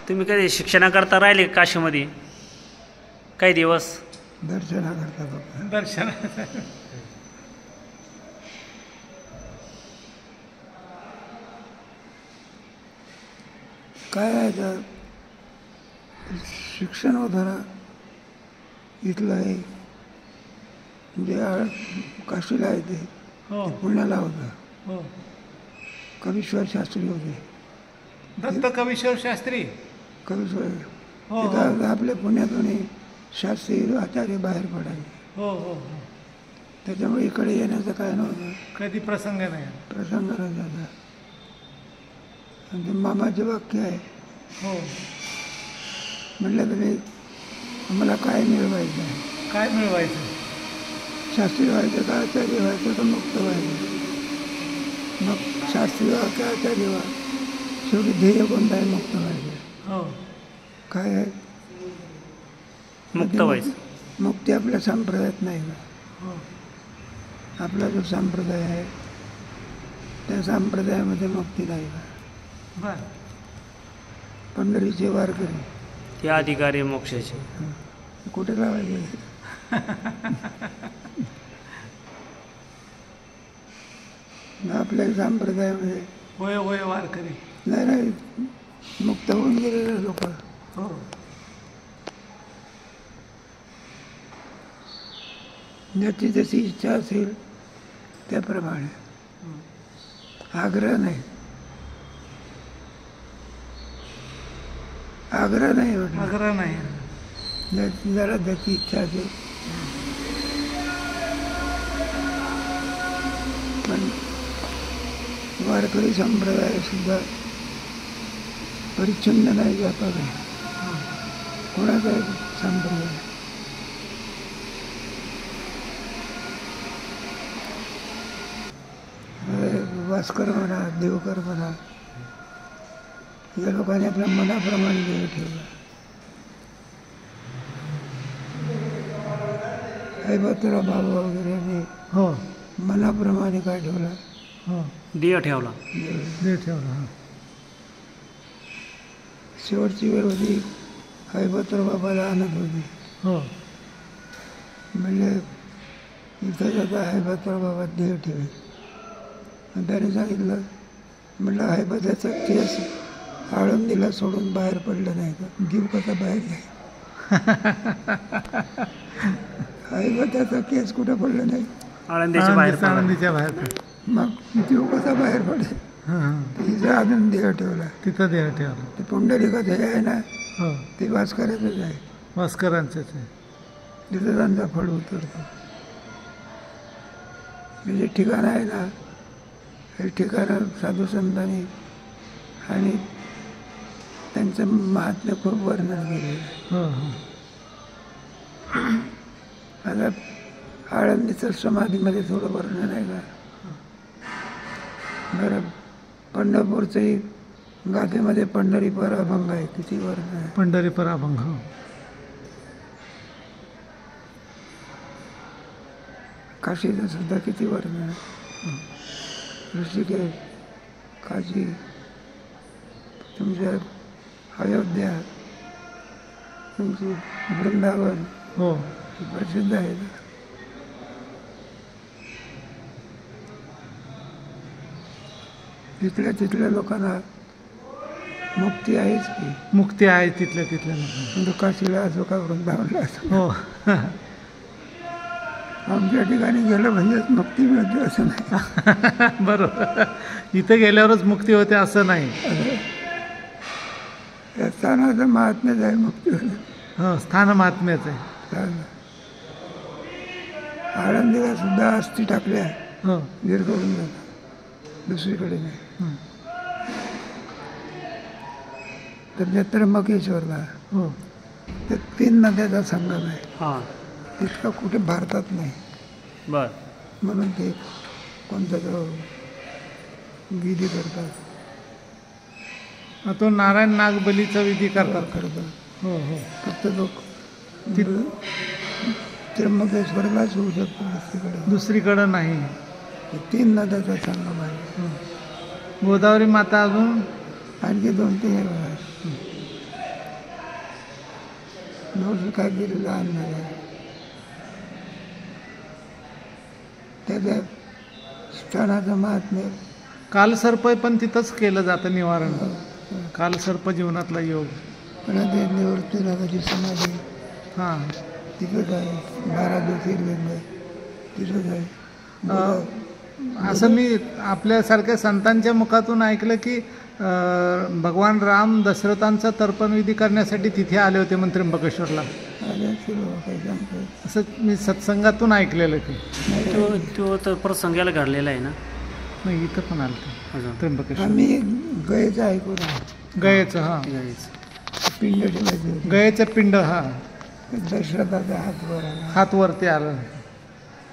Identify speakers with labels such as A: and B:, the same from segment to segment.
A: तुम्ही कधी शिक्षणाकरता राहिले का काशीमध्ये काही दिवस?
B: दर्शनाकरता फक्त.
C: दर्शन
B: काय आहे तर शिक्षण होतं ना इथलं आहे म्हणजे काशीला आहे ते
C: हो
B: पुण्याला होतं.
C: हो.
B: कवीश्वर शास्त्री होते.
C: दत्त कवीश्वर शास्त्री.
B: कवीश्वर
C: हो,
B: तिथं आपल्या पुण्यातून शास्त्री आचार्य बाहेर पडायचे.
C: हो हो हो.
B: त्याच्यामुळे इकडे येण्याचं काय नव्हतं.
C: कधी प्रसंग नाही.
B: प्रसंग झाला. आणि ते मामाचे वाक्य आहे.
C: हो.
B: म्हटलं तुम्ही आम्हाला काय मिळवायचं आहे?
C: काय मिळवायचं?
B: शास्त्री व्हायचं का आचार्य व्हायचं का मुक्त व्हायचं? मग शास्त्री व्हा का आचार्य व्हा, शेवटी ध्येय कोणतं आहे? मुक्त व्हायचं.
C: हो.
B: काय आहे?
A: मुक्त व्हायचं.
B: मुक्ती आपल्या संप्रदायात नाही का?
C: हो.
B: आपला जो संप्रदाय आहे त्या संप्रदायामध्ये मुक्ती नाही का?
C: बर.
B: पंढरीचे वारकरी
A: ते अधिकारी मोक्षाचे.
B: कुठे लावायचे? आपल्या संप्रदायामध्ये
C: होय होय वारकरी
B: नाही नाही मुक्त होऊन गेलेले लोक.
C: हो.
B: ज्याची जशी इच्छा असेल त्याप्रमाणे. आग्रह नाही. आग्रह नाही म्हटलं.
C: आग्रह नाही.
B: जरा ज्याची इच्छा असेल. पण वारकरी संप्रदाय सुद्धा परिच्छिन्न नाही व्यापक आहे. कोणाचा आहे संप्रदाय? भास्कर म्हणा, देवकर म्हणा, या लोकांनी आपल्या मनाप्रमाणे देव ठेवला. हैबतराव बाबा वगैरे
C: हो
B: मनाप्रमाणे काय ठेवला?
C: हो
A: देह ठेवला.
C: देव ठेवला.
B: शेवटची वेळ होती हैबतराव बाबाला आणत होती.
C: हो.
B: म्हणजे इथं जाता हैबतराव बाबा देव ठेवे. त्याने सांगितलं म्हटलं हैबताचा केस आळंदीला सोडून बाहेर पडलं नाही का? जीव कसा बाहेर नाही? हैबताचा केस कुठं पडलं नाही?
A: आळंदीच्या बाहेर पडला.
C: आनंदीच्या बाहेर.
B: मग जीव कसा बाहेर पडेल? तिचा अजून देह ठेवला.
C: तिथं देव ठेवला.
B: ते पुंडलिकाचं हे आहे ना
C: हो
B: ते भास्कराचंच आहे.
C: भास्करांचंच आहे.
B: तिथं त्यांचा फळ उतरतो. हे जे ठिकाण आहे ना हे ठिकाणं साधू संतांनी आणि त्यांचं महात्म्य खूप वर्णन केलेलं आहे.
C: हो हो.
B: आता आळंदीचं समाधीमध्ये थोडं वर्णन आहे का? बरं पंढरपूरचंही गाथेमध्ये पंढरीपर अभंग आहे. किती वर्णन आहे?
C: पंढरीपर अभंग. हो.
B: काशीचं सुद्धा किती वर्णन आहे. ऋषिकेश, काशी, तुमच्या अयोध्या, तुमची वृंदावन
C: हो
B: प्रसिद्ध आहे. तिथल्या लोकांना मुक्ती आहेच की.
C: मुक्ती आहे तिथल्या लोकांना.
B: म्हणजे काशीला असो का वृंदावनला असो.
C: हो.
B: आमच्या ठिकाणी गेलं म्हणजेच मुक्ती मिळते असं नाही.
C: बरोबर. इथं गेल्यावरच मुक्ती होते असं नाही.
B: या स्थानाचं महात्म्यच आहे मुक्ती होते.
C: हो स्थान महात्म्याच आहे.
B: आळंदीला सुद्धा अस्थी टाकल्या
C: हो
B: गिरकडून जातात. दुसरीकडे नाही. तर त्र्यंबकेश्वरला
C: हो
B: ते 3 नद्याचा संगम आहे.
A: हां
B: तितका कुठे भारतात नाही.
A: बर.
B: म्हणून ते कोणता तो विधी करतात.
C: तो नारायण नागबलीचा विधी करतात. हो हो.
B: फक्त लोक त्र्यंबकेश्वरलाच होऊ शकतो.
C: दुसरीकडं नाही.
B: 3 नद्याचा संगम आहे.
C: गोदावरी माता अजून
B: आणखी 2-3 आहे. नवस काय केलेलं आणणार आहे त्याच्या स्थानाचं महात्म्य.
C: कालसर्प पण तिथंच केलं जातं निवारण. कालसर्प जीवनातला योग.
B: पुन्हा ते निवृत्तीनाथाची समाधी
C: हां.
B: तिथंच आहे. 12 ज्योतिर्लिंग तिथंच आहे.
C: असं मी आपल्यासारख्या संतांच्या मुखातून ऐकलं की भगवान राम दशरथांचा तर्पणविधी करण्यासाठी तिथे आले होते म्हणून त्र्यंबकेश्वरला.
B: आले असतील बाबा, काही सांगतो
C: असं मी सत्संगातून ऐकलेलं की.
A: तो तर प्रसंगाला घडलेला आहे ना.
C: नाही इथं पण आलं ते
A: अजून
C: त्र्यंबकेश्वर.
B: आम्ही गयचं ऐकून
C: गयेचं. हां.
B: पिंड ठेवायचे
C: गयेचं पिंड. हां.
B: दशरथाचा हातवर आला.
C: हात वरती आलं.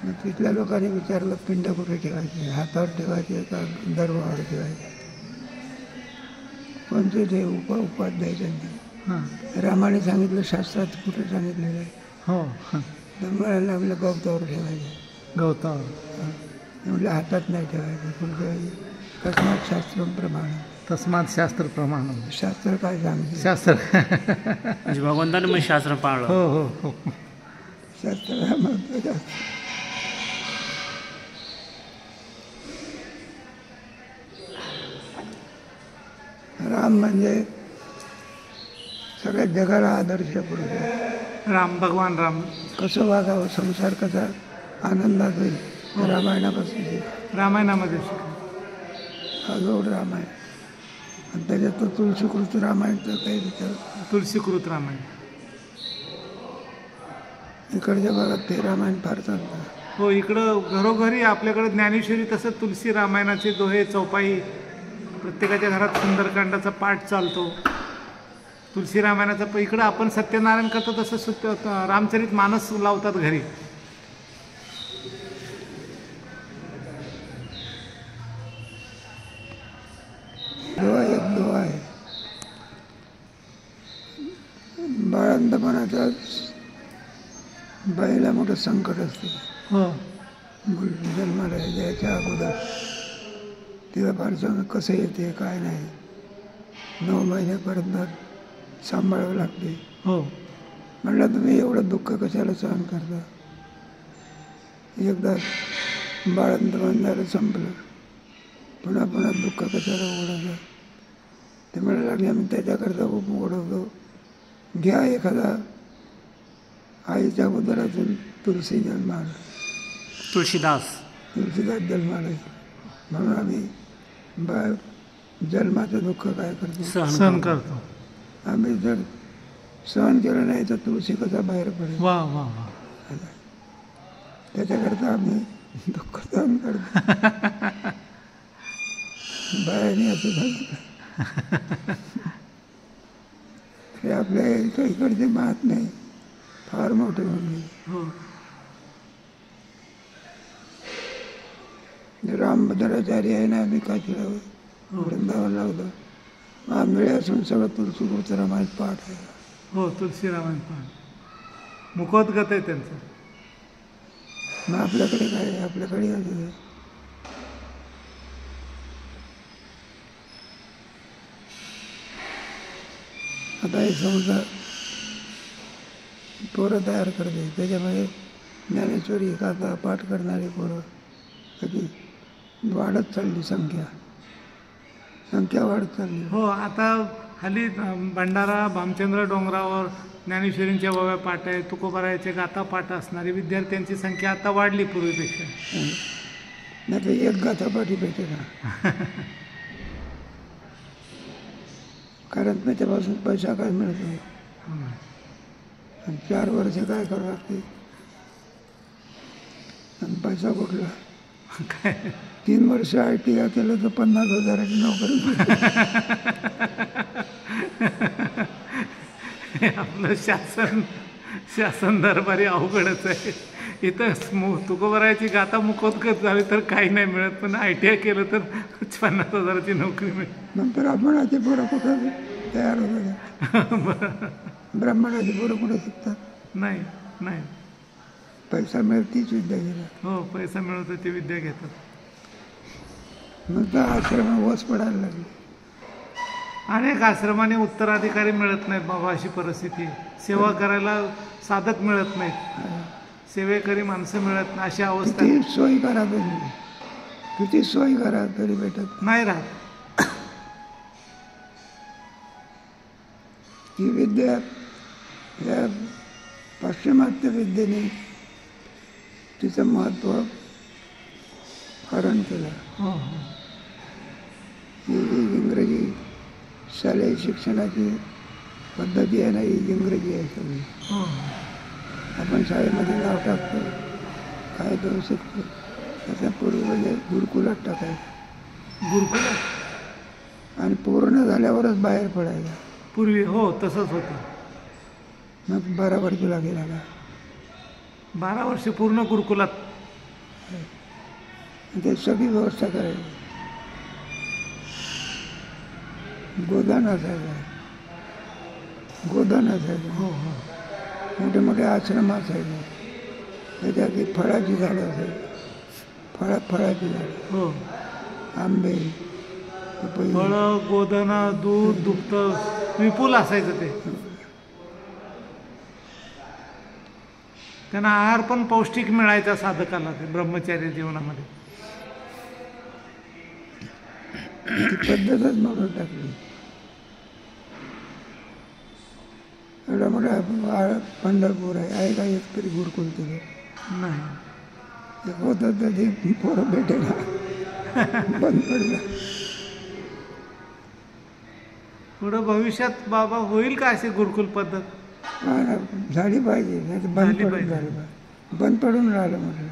B: मग तिथल्या लोकांनी विचारलं पिंड कुठे ठेवायचे, हातावर ठेवायचे का दरबावर ठेवायचे. कोणते ते उपाध्याय त्यांनी
C: हां.
B: रामाने सांगितलं, शास्त्रात कुठे सांगितलेलं आहे.
C: हो.
B: तर म्हणायला आपल्या गवतावर ठेवायचे.
C: गवतावर.
B: म्हटलं हातात नाही ठेवायचं, कुठे ठेवायचे. कस्मात शास्त्र प्रमाण.
C: तस्मात शास्त्र प्रमाण.
B: शास्त्र काय सांगते.
C: शास्त्र
A: म्हणजे भगवंताने मग शास्त्र पाळलं.
C: हो हो हो.
B: शास्त्राला महत्त्व जास्त. राम म्हणजे सगळ्या जगाला आदर्श पुरुष आहे.
C: राम भगवान राम.
B: कसं वागावं, संसार कसा आनंदात होईल, रामायणापासून
C: रामायणामध्ये
B: अगोड रामायण. आणि त्याच्यात तो तुलसीकृत रामायणचं काही विचार.
C: तुलसीकृत रामायण.
B: इकडच्या भागात ते रामायण फार चालतं.
C: हो. इकडं घरोघरी आपल्याकडे ज्ञानेश्वरी तसं तुलसी रामायणाचे दोहे चौपाई प्रत्येकाच्या घरात सुंदरकांडाचा पाठ चालतो. तुलसी रामायणाचा इकडं आपण सत्यनारायण करतो तसं रामचरित मानस लावतात घरी.
B: दोहा एक दोहा आहे. बाळंतपणाचा बाईला मोठं संकट असते.
C: हो.
B: मूल जन्माला यायच्या अगोदर तिला फार चांगलं कसं येते काय नाही 9 महिन्यापर्यंत सांभाळावं लागते.
C: हो.
B: म्हटलं तुम्ही एवढं दुःख कशाला सहन करता. एकदा बाळंतपण झालं संपलं, पुन्हा पुन्हा दुःख कशाला ओढवलं. ते म्हणायला लागले आम्ही त्याच्याकरता खूप ओढवतो. घ्या एखादा आईच्या उदरातून तुळशी जन्माला.
A: तुळशीदास
B: जन्माला म्हणून आम्ही जन्माचं दुःख काय करतो,
C: सहन करतो.
B: आम्ही जर सहन केलं नाही तर तुळशी कसा बाहेर पडेल.
C: वा वा वा.
B: त्याच्याकरता आम्ही दुःख सहन करतो. बायाने असं सांगितलं. हे आपल्या इकडचे महात्मे फार मोठे म्हणून.
C: हो.
B: रामभद्राचार्य आहे ना, आम्ही काशीला वृंदावनला होतो. आंधळे असून सगळं तुळशीकृत रामायण पाठ आहे.
C: हो. तुलसी रामायण पाठ मुखोद्गत आहे त्यांचं.
B: मग आपल्याकडे काय आहे, आपल्याकडे आहे. आता हे समजा पोरं तयार करते, त्याच्यामध्ये ज्ञानेश्वरी एखादा पाठ करणारी पोरं कधी वाढत चालली संख्या वाढत चालली.
C: हो. आता हल्ली भंडारा भामचंद्र डोंगरावर ज्ञानेश्वरींच्या वव्या पाठ आहे, तुकोबारायचे गाथा पाठ असणारी विद्यार्थ्यांची संख्या आता वाढली पूर्वीपेक्षा.
B: नाही तर एक गाथापाठी भेटे ना. कारण त्याच्यापासून पैसा काय मिळतो. आणि 4 वर्ष काय करावं लागते आणि पैसा कुठला. 3 वर्ष ITI केलं तर 50,000ची नोकरी.
C: आपलं शासन दरबारी अवघडच आहे. इथं तुकोबारायची गाथा मुखोद्गत झाली तर काही नाही मिळत, पण ITI केलं तर 50,000ची नोकरी मिळते.
B: नंतर ब्राह्मणाची पोरं कुठं तयार होतात. ब्राह्मणाची पोरं कुठे शिकतात.
C: नाही नाही.
B: पैसा मिळत तीच विद्या घेतात.
C: हो. पैसा मिळवतो ते विद्या घेतात.
B: मग तर आश्रम वस पडायला लागले.
C: अनेक आश्रमाने उत्तराधिकारी मिळत नाहीत बाबा, अशी परिस्थिती आहे. सेवा करायला साधक मिळत नाहीत, सेवेकरी माणसं मिळत नाही, अशी अवस्था आहे.
B: किती सोय करा तुम्ही, किती सोय करा तरी भेटत
C: नाही राहत.
B: ही विद्या या पाश्चिमात्य विद्येने तिचं महत्त्व हरण केलं.
C: हो हो
B: ही इंग्रजी शालेय शिक्षणाची पद्धती आहे ना, ही इंग्रजी आहे सगळी.
C: हो
B: आपण शाळेमध्ये नाव टाकतो, काय देऊ शकतो, त्याच्या पूर्वी म्हणजे गुरुकुलात टाकायचं
C: गुरुकुल
B: आणि पूर्ण झाल्यावरच बाहेर पडायला.
C: पूर्वी हो तसंच होतं.
B: मग 12 वर्षाला गेला का
C: 12 वर्ष पूर्ण गुरुकुलात.
B: ते सगळी व्यवस्था करायची. गोदान असायचं, गोदान असायचं,
C: हो हो
B: मोठे मोठे आश्रम असायचे, त्याच्यात फळाची झाडं असायची, फळाची झाडं,
C: हो
B: आंबे, पपई,
C: फळं, गोधना, दूध, दुग्ध विपुल असायचं ते. त्यांना आहार पण पौष्टिक मिळायचा साधकाला ते ब्रह्मचर्य जीवनामध्ये.
B: ती पद्धतच मोडून टाकली. एवढा मोठा पंढरपूर आहे का एक तरी गुरुकुल तिथे
C: नाही.
B: एक होतं तर ते पोरं भेटेना, बंद पडलं.
C: पुढं भविष्यात बाबा होईल का अशी गुरुकुल पद्धत?
B: झाली पाहिजे, नाही तर बंद
C: झाली
B: पडून
C: पाहिजे.
B: झालं, बंद पडून राहिलं म्हटलं.